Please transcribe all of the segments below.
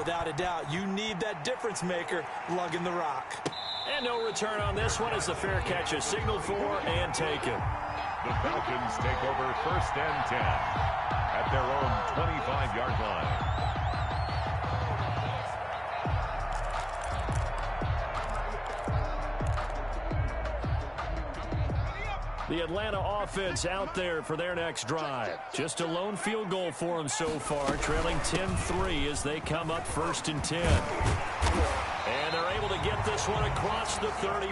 without a doubt. You need that difference maker lugging the rock. And no return on this one as the fair catch is signaled for and taken. The Falcons take over 1st and 10 at their own 25-yard line. The Atlanta offense out there for their next drive. Just a lone field goal for them so far, trailing 10-3 as they come up 1st and 10. And they're able to get this one across the 35.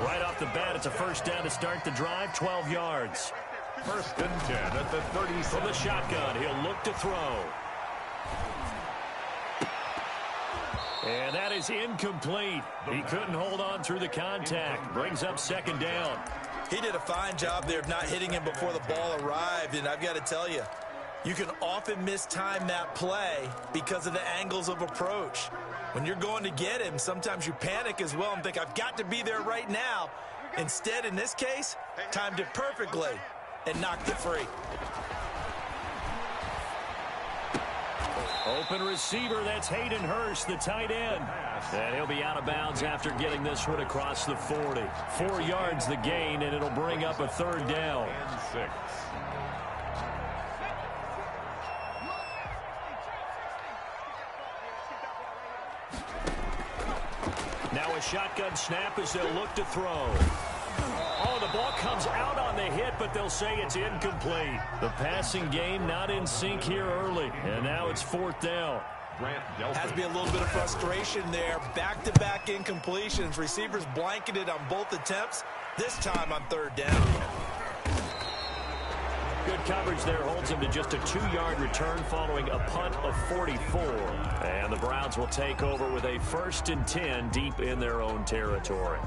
Right off the bat, it's a first down to start the drive, 12 yards. 1st and 10 at the 30. From the shotgun, he'll look to throw. And that is incomplete. He couldn't hold on through the contact. Brings up 2nd down. He did a fine job there of not hitting him before the ball arrived, and I've got to tell you, you can often mistime that play because of the angles of approach. When you're going to get him, sometimes you panic as well and think, I've got to be there right now. Instead, in this case, timed it perfectly and knocked it free. Open receiver, that's Hayden Hurst, the tight end. And he'll be out of bounds after getting this one across the 40. 4 yards the gain, and it'll bring up a 3rd down. And 6. Now a shotgun snap as they'll look to throw. Oh, the ball comes out on the hit, but they'll say it's incomplete. The passing game not in sync here early, and now it's 4th down. Has to be a little bit of frustration there. Back-to-back incompletions. Receivers blanketed on both attempts, this time on 3rd down. Good coverage there holds him to just a 2-yard return following a punt of 44. And the Browns will take over with a 1st and 10 deep in their own territory.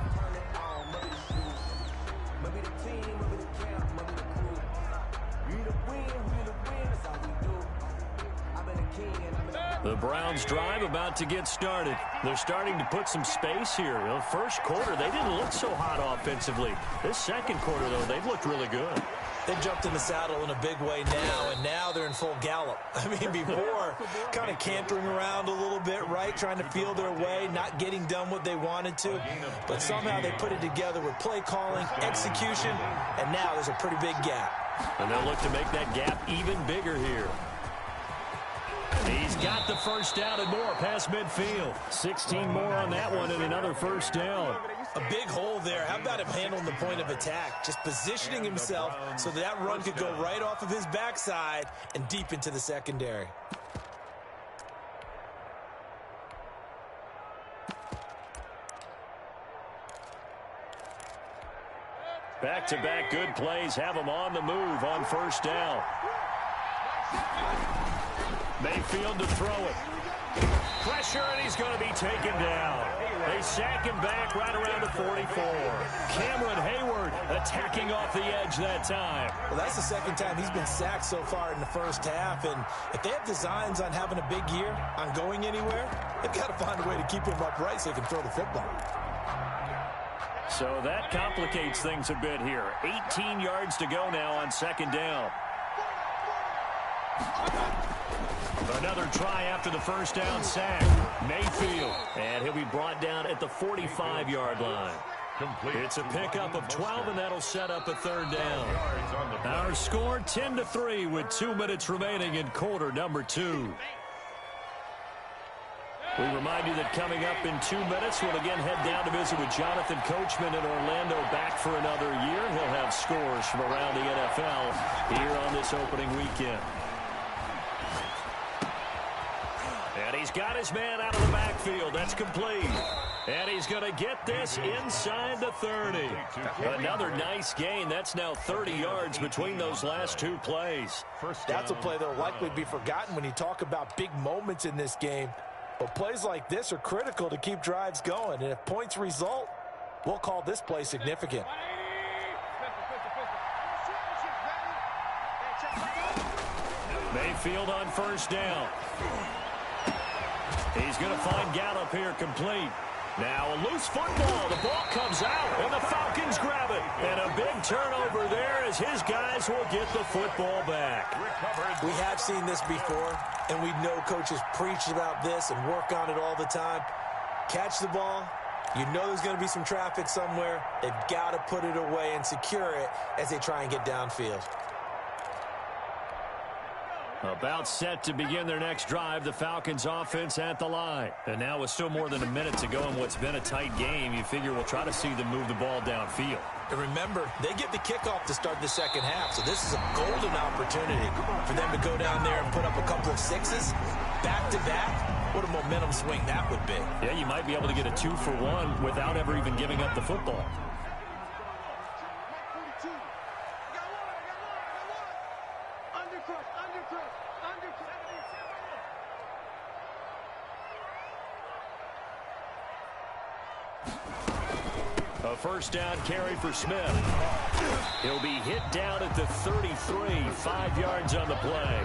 The Browns drive about to get started. They're starting to put some space here. In the first quarter, they didn't look so hot offensively. This second quarter, though, they've looked really good. They jumped in the saddle in a big way now, and now they're in full gallop. I mean, before, kind of cantering around a little bit, right, trying to feel their way, not getting done what they wanted to. But somehow they put it together with play calling, execution, and now there's a pretty big gap. And they'll look to make that gap even bigger here. He's got the first down and more past midfield. 16 more on that one and another first down. A big hole there. How about him handling the point of attack? Just positioning himself so that run could go right off of his backside and deep into the secondary. Back-to-back good plays have him on the move on first down. Mayfield to throw it. Pressure, and he's going to be taken down. They sack him back right around the 44. Cameron Hayward attacking off the edge that time. Well, that's the second time he's been sacked so far in the first half, and if they have designs on having a big year, on going anywhere, they've got to find a way to keep him upright so he can throw the football. So that complicates things a bit here. 18 yards to go now on second down. Another try after the first down sack. Mayfield. And he'll be brought down at the 45-yard line. It's a pickup of 12, and that'll set up a third down. Our score 10-3 with 2 minutes remaining in quarter number 2. We remind you that coming up in 2 minutes, we'll again head down to visit with Jonathan Coachman in Orlando, back for another year. He'll have scores from around the NFL here on this opening weekend. And he's got his man out of the backfield. That's complete. And he's going to get this inside the 30. Another nice gain. That's now 30 yards between those last 2 plays. That's a play that will likely be forgotten when you talk about big moments in this game. But plays like this are critical to keep drives going. And if points result, we'll call this play significant. Mayfield on first down. He's going to find Gallup here complete. Now a loose football. The ball comes out, and the Falcons grab it. And a big turnover there as his guys will get the football back. We have seen this before, and we know coaches preach about this and work on it all the time. Catch the ball. You know there's going to be some traffic somewhere. They've got to put it away and secure it as they try and get downfield. About set to begin their next drive, the Falcons offense at the line. And now with still more than a minute to go in what's been a tight game, you figure we'll try to see them move the ball downfield. And remember, they get the kickoff to start the second half, so this is a golden opportunity for them to go down there and put up a couple of sixes back-to-back. What a momentum swing that would be. Yeah, you might be able to get a 2-for-1 without ever even giving up the football. A first down carry for Smith. He'll be hit down at the 33, 5 yards on the play.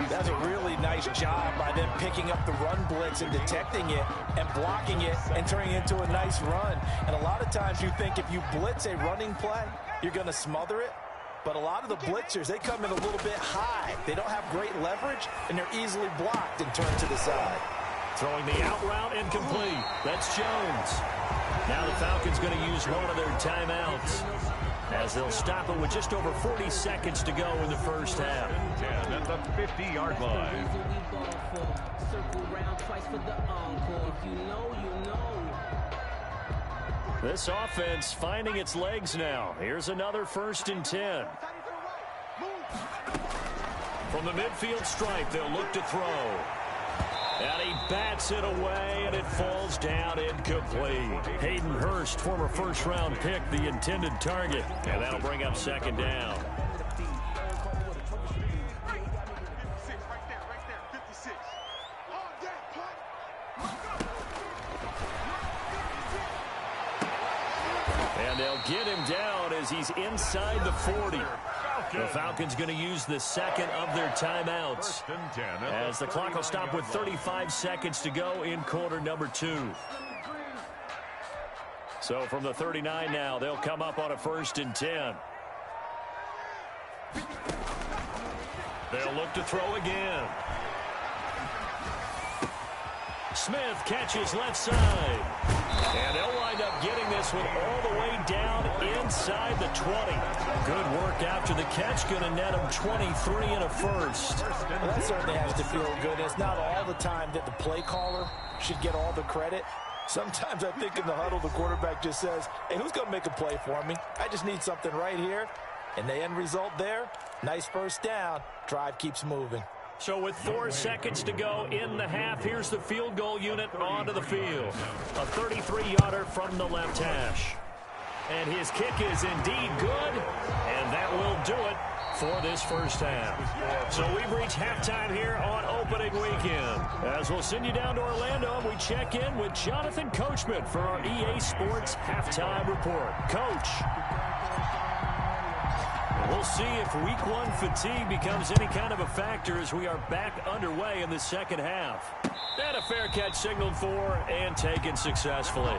That's a really nice job by them picking up the run blitz and detecting it and blocking it and turning it into a nice run. And a lot of times you think if you blitz a running play, you're going to smother it. But a lot of the blitzers, they come in a little bit high. They don't have great leverage, and they're easily blocked and turned to the side. Throwing the out route incomplete. That's Jones. Now the Falcons going to use one of their timeouts as they'll stop it with just over 40 seconds to go in the first half. 10 at the 50-yard line. This offense finding its legs now. Here's another 1st and 10. From the midfield stripe, they'll look to throw. And he bats it away, and it falls down incomplete. Hayden Hurst, former first-round pick, the intended target. And that'll bring up 2nd down. And they'll get him down as he's inside the 40. The Falcons going to use the second of their timeouts as the clock will stop with 35 seconds to go in quarter number 2. So from the 39 now, they'll come up on a 1st and 10. They'll look to throw again. Smith catches left side. And they'll wind up getting this one all the way down inside the 20. Good work after the catch. Going to net him 23 and a first. Well, that certainly has to feel good. It's not all the time that the play caller should get all the credit. Sometimes I think in the huddle, the quarterback just says, hey, who's going to make a play for me? I just need something right here. And the end result there, nice first down. Drive keeps moving. So with 4 seconds to go in the half, here's the field goal unit onto the field. A 33-yarder from the left hash. And his kick is indeed good, and that will do it for this first half. So we've reached halftime here on opening weekend. As we'll send you down to Orlando, we check in with Jonathan Coachman for our EA Sports Halftime Report. Coach. We'll see if week 1 fatigue becomes any kind of a factor as we are back underway in the second half. And a fair catch signaled for and taken successfully.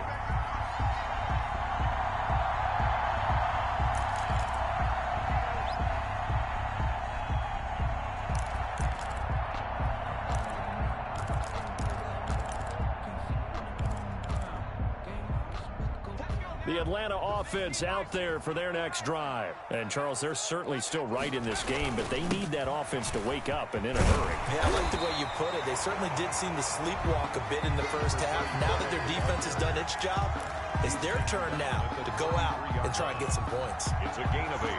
The Atlanta offense out there for their next drive. And, Charles, they're certainly still right in this game, but they need that offense to wake up and in a hurry. Yeah, I like the way you put it. They certainly did seem to sleepwalk a bit in the first half. Now that their defense has done its job, it's their turn now to go out and try and get some points. It's a gain of 8.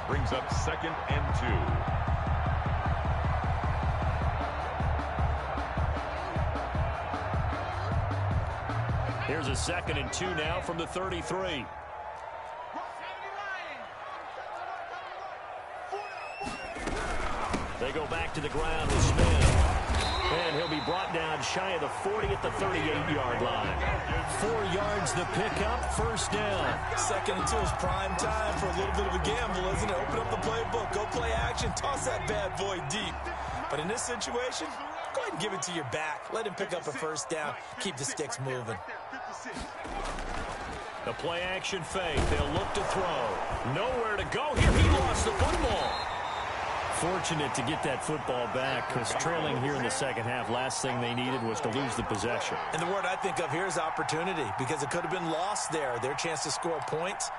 Brings up 2nd and 2. Here's a 2nd and 2 now from the 33. They go back to the ground with Smith. And he'll be brought down shy of the 40 at the 38-yard line. 4 yards the pickup, first down. 2nd and 2 is prime time for a little bit of a gamble, isn't it? Open up the playbook, go play action, toss that bad boy deep. But in this situation, go ahead and give it to your back. Let him pick up a first down. Keep the sticks moving. The play action fake. They'll look to throw. Nowhere to go here. He lost the football. Fortunate to get that football back because trailing here in the second half, last thing they needed was to lose the possession. And the word I think of here is opportunity because it could have been lost there. Their chance to score points.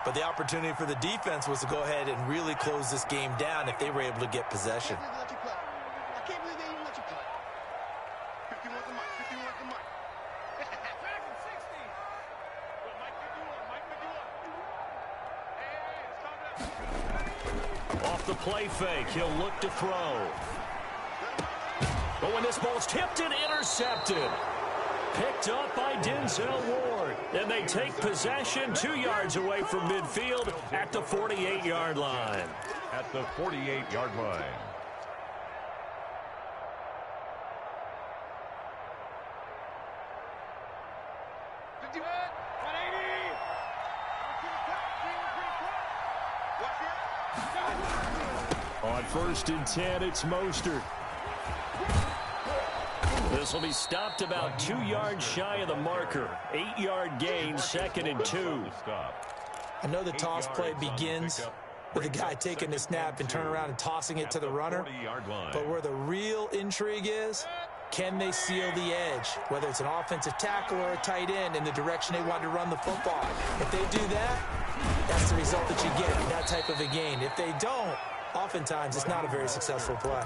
But the opportunity for the defense was to go ahead and really close this game down if they were able to get possession. I can't believe they even let you play. 51's the mic. 51's the mic. Second 60. Well, Mike 51. Mike 51. Hey, Off the play fake, he'll look to throw. But when this ball's tipped and intercepted. Picked up by Denzel Ward. And they take possession 2 yards away from midfield at the 48-yard line. At the 48-yard line. On 1st and 10, it's Mostert. This will be stopped about 2 yards shy of the marker. 8-yard gain, 2nd and 2. I know the toss play begins with a guy taking the snap and turning around and tossing it to the runner. But where the real intrigue is, can they seal the edge? Whether it's an offensive tackle or a tight end in the direction they want to run the football. If they do that, that's the result that you get in that type of a gain. If they don't, oftentimes it's not a very successful play.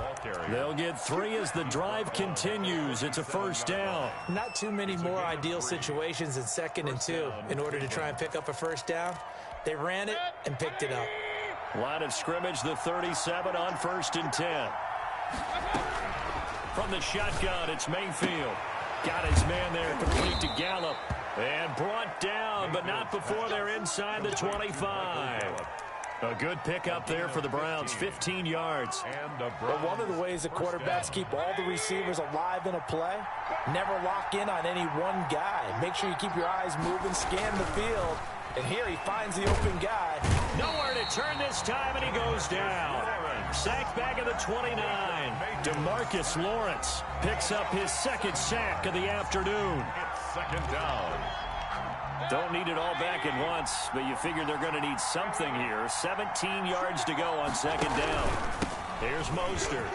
They'll get 3 as the drive continues. It's a first down. Not too many more ideal situations in 2nd and 2 in order to try and pick up a first down. They ran it and picked it up. Line of scrimmage, the 37 on 1st and 10. From the shotgun, it's Mayfield. Got his man there, complete to Gallup. And brought down, but not before they're inside the 25. A good pickup there for the Browns, 15 yards. But one of the ways the quarterbacks keep all the receivers alive in a play, never lock in on any one guy. Make sure you keep your eyes moving, scan the field. And here he finds the open guy. Nowhere to turn this time, and he goes down. Sacked back at the 29. DeMarcus Lawrence picks up his 2nd sack of the afternoon. It's 2nd down. Don't need it all back at once, but you figure they're going to need something here. 17 yards to go on 2nd down. Here's Mostert.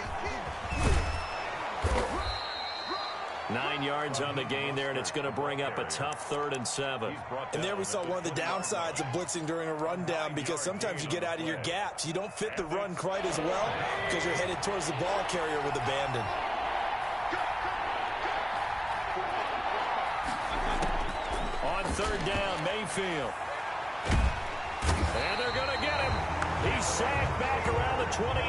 9 yards on the gain there, and it's going to bring up a tough 3rd and 7. And there we saw one of the downsides of blitzing during a rundown because sometimes you get out of your gaps. You don't fit the run quite as well because you're headed towards the ball carrier with abandon. On 3rd down, Mayfield. And they're going to get him. He's sacked back around the 28.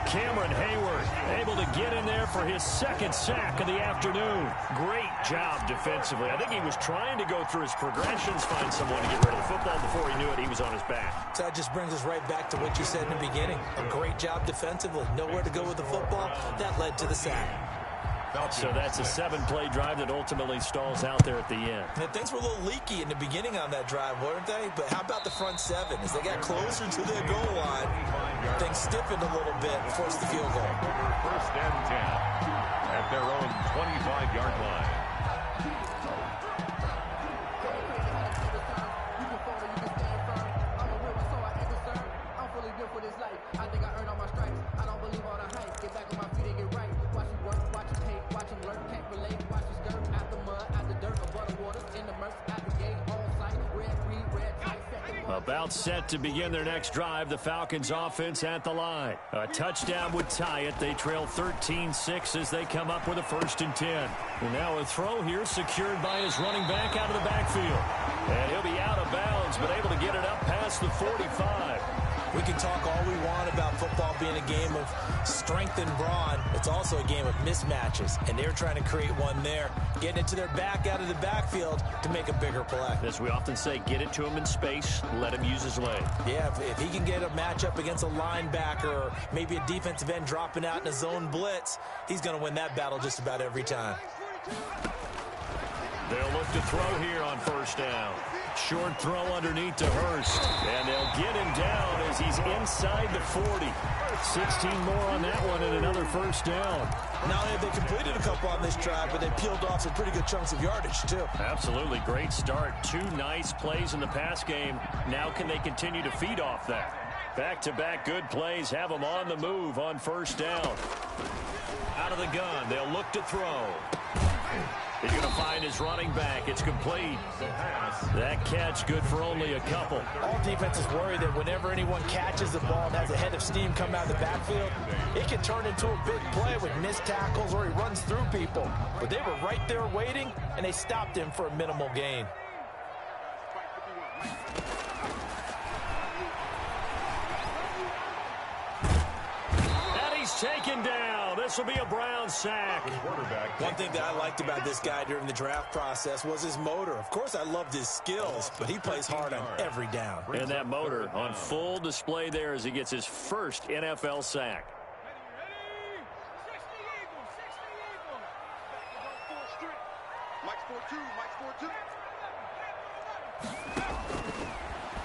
Cameron Hayward able to get in there for his 2nd sack of the afternoon. Great job defensively. I think he was trying to go through his progressions, find someone to get rid of the football. Before he knew it, he was on his back. So that just brings us right back to what you said in the beginning. A great job defensively. Nowhere to go with the football. That led to the sack. So that's a 7-play drive that ultimately stalls out there at the end. And things were a little leaky in the beginning on that drive, weren't they? But how about the front 7? As they got closer to their goal line, things stiffened a little bit and forced the field goal. 1st and 10 at their own 25-yard line. I think I earned all my stripes. I don't believe all the hype. Get back on my feet and get right. Watch him work, watch him hate, watch him lurk, can't relate. Watch his skirt out the mud, out the dirt, above the waters, in the murks, out the gate, on sight. Red, green, red, tight, About set to begin their next drive, the Falcons offense at the line. A touchdown would tie it. They trail 13-6 as they come up with a 1st and 10. And now a throw here secured by his running back out of the backfield. And he'll be out of bounds, but able to get it up past the 45. We can talk all we want about football being a game of strength and brawn. It's also a game of mismatches, and they're trying to create one there, getting it to their back out of the backfield to make a bigger play. As we often say, get it to him in space, let him use his leg. Yeah, if he can get a matchup against a linebacker or maybe a defensive end dropping out in a zone blitz, he's going to win that battle just about every time. They'll look to throw here on first down. Short throw underneath to Hurst. And they'll get him down as he's inside the 40. 16 more on that one and another first down. Not only have they completed a couple on this drive, but they peeled off some pretty good chunks of yardage, too. Absolutely. Great start. 2 nice plays in the pass game. Now can they continue to feed off that? Back-to-back good plays have them on the move on first down. Out of the gun. They'll look to throw. He's going to find his running back. It's complete. That catch good for only a couple. All defenses worry that whenever anyone catches the ball and has a head of steam come out of the backfield, it can turn into a big play with missed tackles or he runs through people. But they were right there waiting, and they stopped him for a minimal gain. And he's taken down. This will be a Brown sack. One thing that I liked about this guy during the draft process was his motor. Of course, I loved his skills, but he plays hard on every down. And that motor on full display there as he gets his first NFL sack.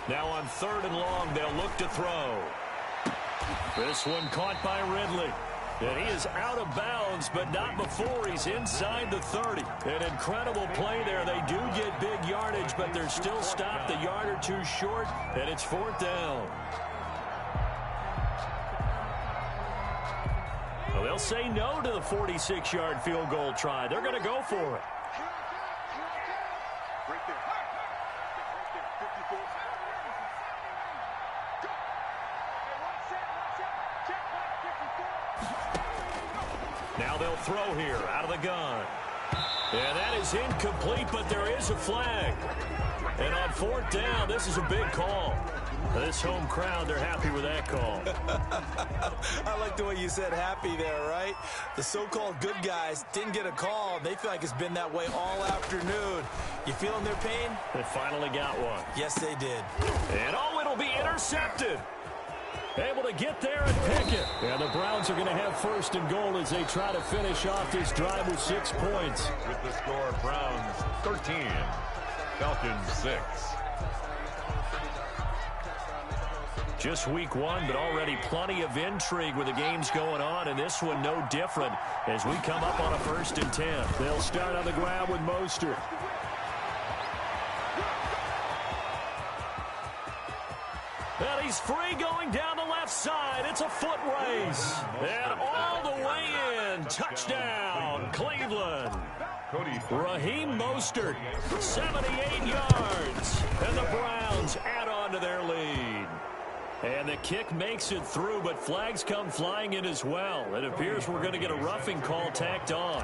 Now on 3rd and long, they'll look to throw. This one caught by Ridley. And he is out of bounds, but not before he's inside the 30. An incredible play there. They do get big yardage, but they're still stopped a yard or 2 short, and it's 4th down. Well, they'll say no to the 46-yard field goal try. They're going to go for it. Now they'll throw here out of the gun. And that is incomplete, but there is a flag. And on 4th down, this is a big call. This home crowd, they're happy with that call. I like the way you said happy there, right? The so-called good guys didn't get a call. They feel like it's been that way all afternoon. You feeling their pain? They finally got one. Yes, they did. And oh, it'll be intercepted. Able to get there and pick it. And the Browns are going to have 1st and goal as they try to finish off this drive with 6 points. With the score, Browns 13, Falcons 6. Just week 1, but already plenty of intrigue with the games going on, and this one no different as we come up on a 1st and 10. They'll start on the ground with Mostert. And he's free going down the left side. It's a foot race. And all the way in. Touchdown, Cleveland. Raheem Mostert, 78 yards. And the Browns add on to their lead. And the kick makes it through, but flags come flying in as well. It appears we're going to get a roughing call tacked on.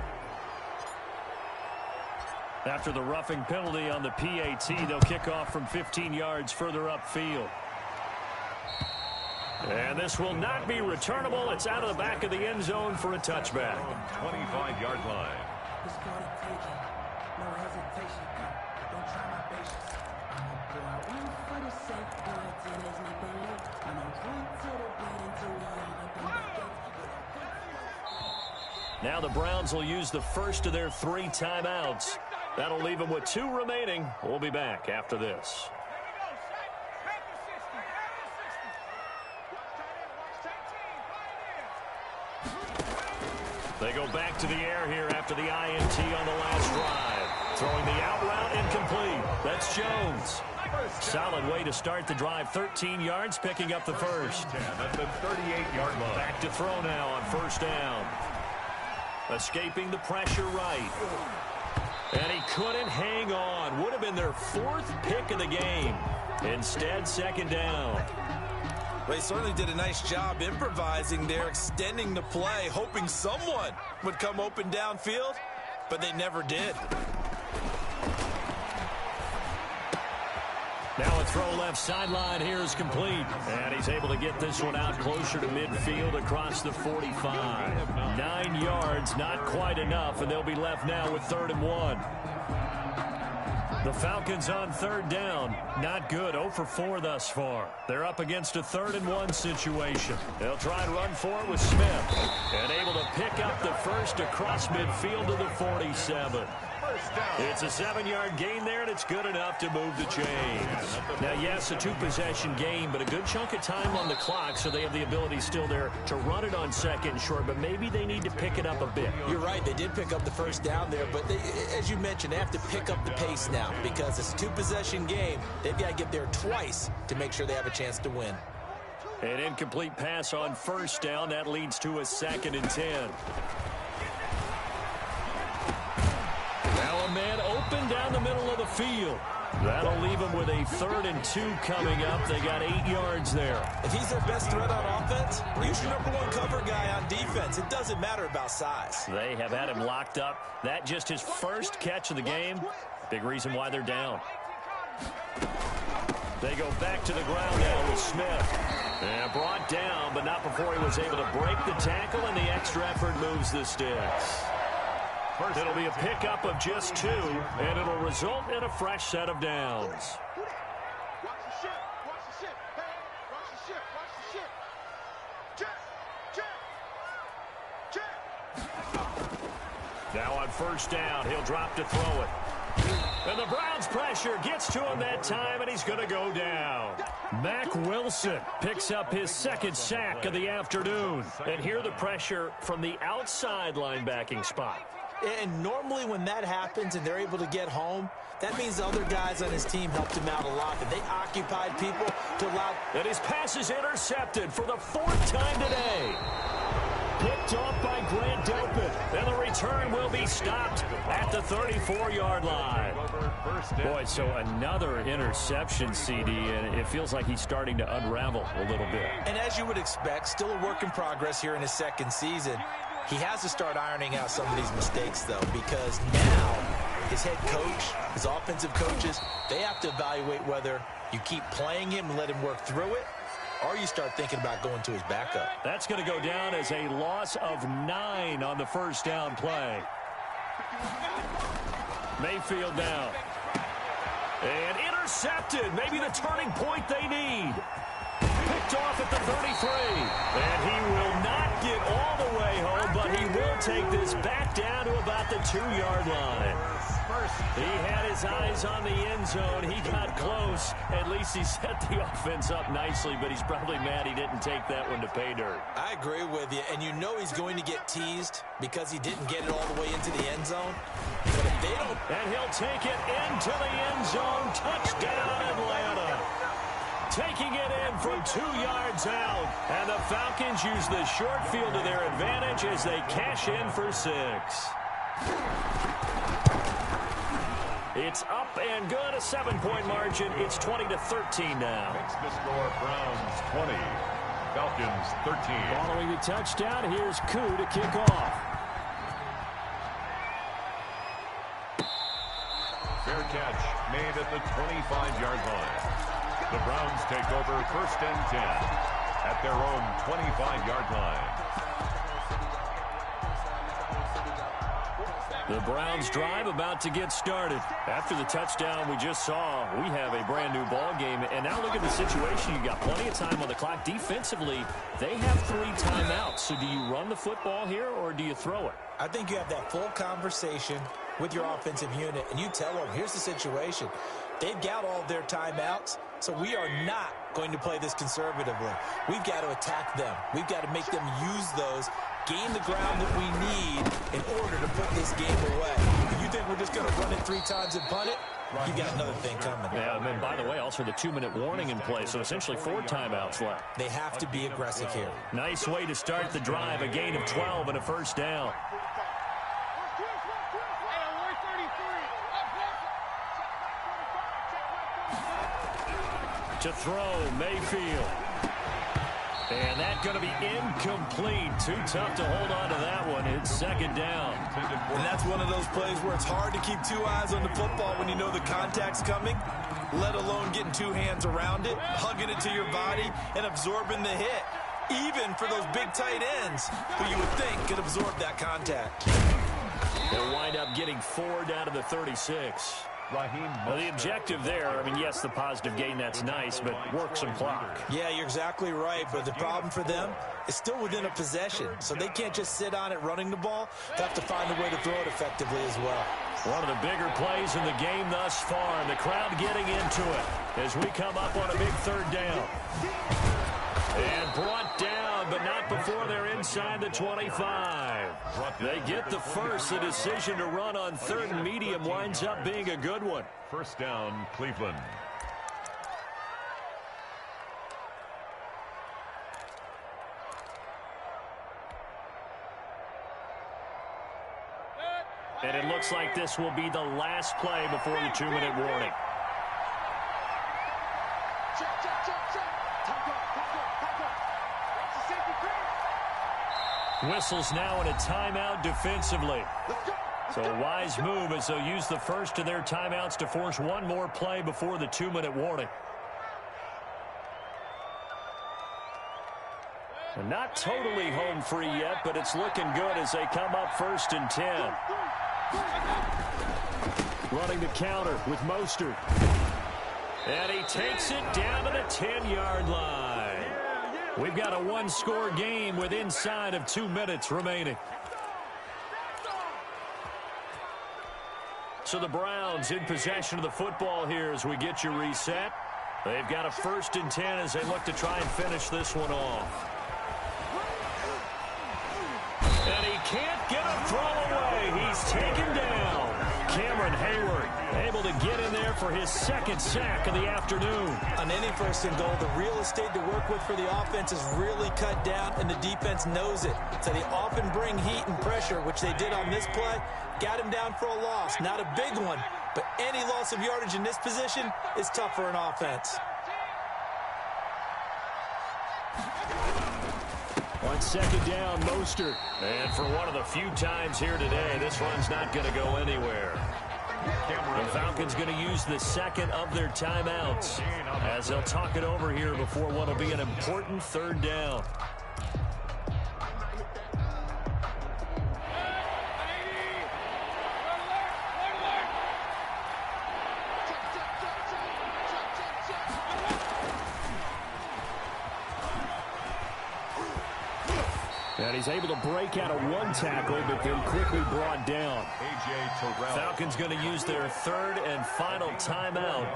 After the roughing penalty on the PAT, they'll kick off from 15 yards further upfield. And this will not be returnable. It's out of the back of the end zone for a touchback. 25-yard line. Now the Browns will use the first of their 3 timeouts. That'll leave them with 2 remaining. We'll be back after this. They go back to the air here after the INT on the last drive. Throwing the out route incomplete. That's Jones. Solid way to start the drive. 13 yards, picking up the first. That's the 38-yard line. Back to throw now on 1st down. Escaping the pressure right. And he couldn't hang on. Would have been their 4th pick of the game. Instead, 2nd down. They certainly did a nice job improvising there, extending the play, hoping someone would come open downfield, but they never did. Now a throw left sideline here is complete. And he's able to get this one out closer to midfield across the 45. 9 yards, not quite enough, and they'll be left now with 3rd and 1. The Falcons on third down. Not good. 0 for 4 thus far. They're up against a 3rd and 1 situation. They'll try and run for it with Smith. And able to pick up the first across midfield to the 47. It's a 7-yard gain there, and it's good enough to move the chains. Now, yes, a 2-possession game, but a good chunk of time on the clock, so they have the ability still there to run it on 2nd and short, but maybe they need to pick it up a bit. You're right. They did pick up the first down there, but as you mentioned, they have to pick up the pace now because it's a 2-possession game. They've got to get there twice to make sure they have a chance to win. An incomplete pass on first down. That leads to a 2nd and 10. Now a man open down the middle of the field. That'll leave them with a 3rd and 2 coming up. They got 8 yards there. If he's their best threat on offense, use your #1 cover guy on defense. It doesn't matter about size. They have had him locked up. That just his first catch of the game. Big reason why they're down. They go back to the ground now with Smith. And brought down, but not before he was able to break the tackle, and the extra effort moves the sticks. It'll be a pickup of just 2, and it'll result in a fresh set of downs. Watch the ship. Watch the ship. Hey, watch the ship. Watch the ship. Check. Now on first down, he'll drop to throw it. And the Browns' pressure gets to him that time, and he's going to go down. Mack Wilson picks up his 2nd sack of the afternoon. And here the pressure from the outside linebacking spot. And normally when that happens and they're able to get home, that means the other guys on his team helped him out a lot. And they occupied people to allow... And his pass is intercepted for the 4th time today. Picked off by Grant Delpit. And the return will be stopped at the 34-yard line. Boy, so another interception, CD, and it feels like he's starting to unravel a little bit. And as you would expect, still a work in progress here in his 2nd season. He has to start ironing out some of these mistakes, though, because now his head coach, his offensive coaches, they have to evaluate whether you keep playing him and let him work through it, or you start thinking about going to his backup. That's going to go down as a loss of 9 on the first down play. Mayfield down. And intercepted. Maybe the turning point they need. Picked off at the 33. And he will not get all the way home, but he will take this back down to about the 2-yard line. He had his eyes on the end zone. He got close. At least he set the offense up nicely, but he's probably mad he didn't take that one to pay dirt. I agree with you, and you know he's going to get teased because he didn't get it all the way into the end zone. But if they don't... And he'll take it into the end zone. Touchdown, Atlanta. Taking it in from 2 yards out. And the Falcons use the short field to their advantage as they cash in for 6. It's up and good, a 7-point margin. It's 20-13 now. Makes the score Browns 20, Falcons 13. Following the touchdown, here's Koo to kick off. Fair catch made at the 25-yard line. The Browns take over 1st and 10 at their own 25-yard line. The Browns drive about to get started. After the touchdown we just saw, we have a brand new ball game. And now look at the situation. You've got plenty of time on the clock. Defensively, they have 3 timeouts. So do you run the football here or do you throw it? I think you have that full conversation with your offensive unit, and you tell them, here's the situation. They've got all of their timeouts, so we are not going to play this conservatively. We've got to attack them. We've got to make them use those, gain the ground that we need in order to put this game away. If you think we're just going to run it 3 times and punt it, you've got another thing coming. Yeah, and then, by the way, also the 2-minute warning in play, so essentially 4 timeouts left. They have to be aggressive here. Nice way to start the drive, a gain of 12 and a first down. To throw, Mayfield. And that's going to be incomplete. Too tough to hold on to that one. It's 2nd down. And that's one of those plays where it's hard to keep 2 eyes on the football when you know the contact's coming, let alone getting 2 hands around it, hugging it to your body, and absorbing the hit. Even for those big tight ends who you would think could absorb that contact. They'll wind up getting 4 down to the 36. Raheem Well, the objective there, I mean, yes, the positive gain, that's nice, but work some clock. Yeah, you're exactly right, but the problem for them is still within a possession, so they can't just sit on it running the ball. They have to find a way to throw it effectively as well. One of the bigger plays in the game thus far, and the crowd getting into it as we come up on a big third down. And brought down, but not before they're inside the 25. They get the first. The decision to run on third and medium winds up being a good one. First down, Cleveland. And it looks like this will be the last play before the 2-minute warning. Whistles now in a timeout defensively. So a wise move as they'll use the first of their timeouts to force one more play before the 2-minute warning. And not totally home free yet, but it's looking good as they come up 1st and 10. Running the counter with Mostert. And he takes it down to the 10-yard line. We've got a one-score game with inside of 2 minutes remaining. So the Browns in possession of the football here as we get you reset. They've got a 1st and 10 as they look to try and finish this one off. And he can't get a throw away. He's taken down. Cameron Hayward able to get in there for his 2nd sack of the afternoon. On any 1st and goal, the real estate to work with for the offense is really cut down, and the defense knows it. So they often bring heat and pressure, which they did on this play. Got him down for a loss. Not a big one, but any loss of yardage in this position is tough for an offense. On 2nd down, Mostert. And for one of the few times here today, this run's not going to go anywhere. The Falcons going to use the 2nd of their timeouts as they'll talk it over here before what will be an important 3rd down. And he's able to break out of one tackle, but then quickly brought down. Falcons going to use their 3rd and final timeout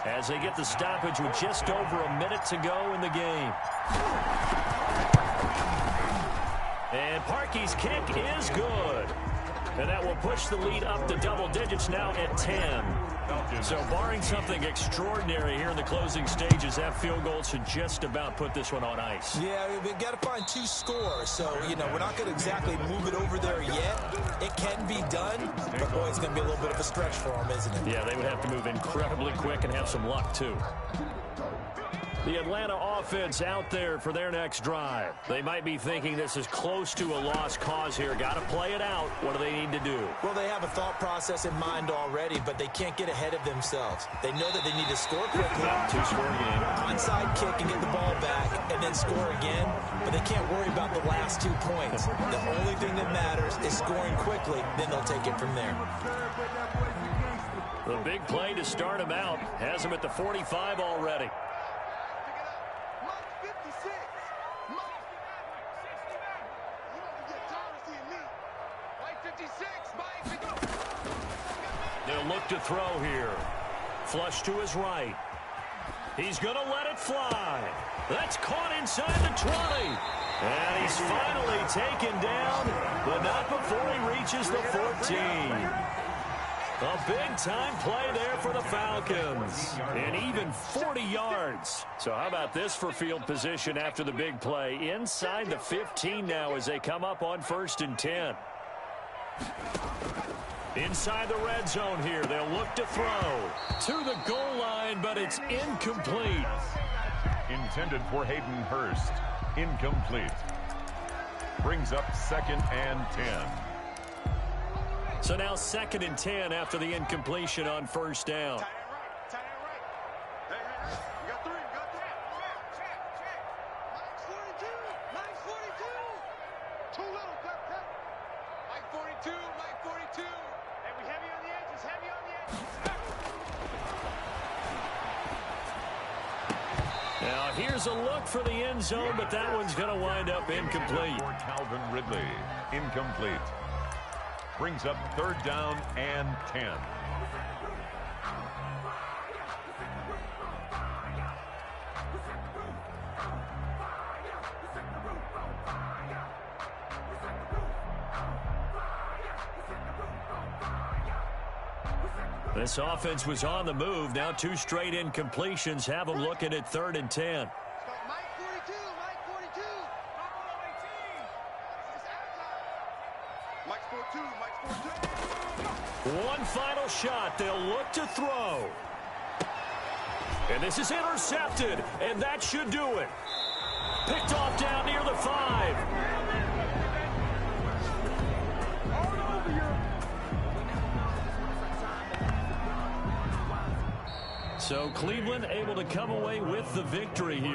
as they get the stoppage with just over a minute to go in the game. And Parkey's kick is good. And that will push the lead up to double digits now at 10. So barring something extraordinary here in the closing stages, that field goal should just about put this one on ice. Yeah, we've got to find 2 scores. So, you know, we're not going to exactly move it over there yet. It can be done, but boy, it's going to be a little bit of a stretch for them, isn't it? Yeah, they would have to move incredibly quick and have some luck, too. The Atlanta offense out there for their next drive. They might be thinking this is close to a lost cause here. Got to play it out. What do they need to do? Well, they have a thought process in mind already, but they can't get ahead of themselves. They know that they need to score quickly. 2-score game. Onside kick and get the ball back and then score again, but they can't worry about the last 2 points. The only thing that matters is scoring quickly, then they'll take it from there. The big play to start him out. Has him at the 45 already. They'll look to throw here. Flush to his right. He's going to let it fly. That's caught inside the 20. And he's finally taken down, but not before he reaches the 14. A big-time play there for the Falcons. And even 40 yards. So how about this for field position after the big play? Inside the 15 now as they come up on 1st and 10. Inside the red zone here. They'll look to throw to the goal line, but it's incomplete. Intended for Hayden Hurst. Incomplete. Brings up 2nd and 10. So now 2nd and 10 after the incompletion on 1st down. Tight end right. You got 3. You got 3. Mike 42. Too little, Mike 42. Mike 42. And we heavy on the edges. Now here's a look for the end zone, but that one's going to wind up incomplete. For Calvin Ridley, incomplete. Brings up 3rd down and 10. This offense was on the move. Now 2 straight incompletions have them looking at 3rd and 10. Mike 42, Mike 42. Mike's 42, Mike's 42. One final shot. They'll look to throw. And this is intercepted, and that should do it. Picked off down near the 5. So Cleveland able to come away with the victory here.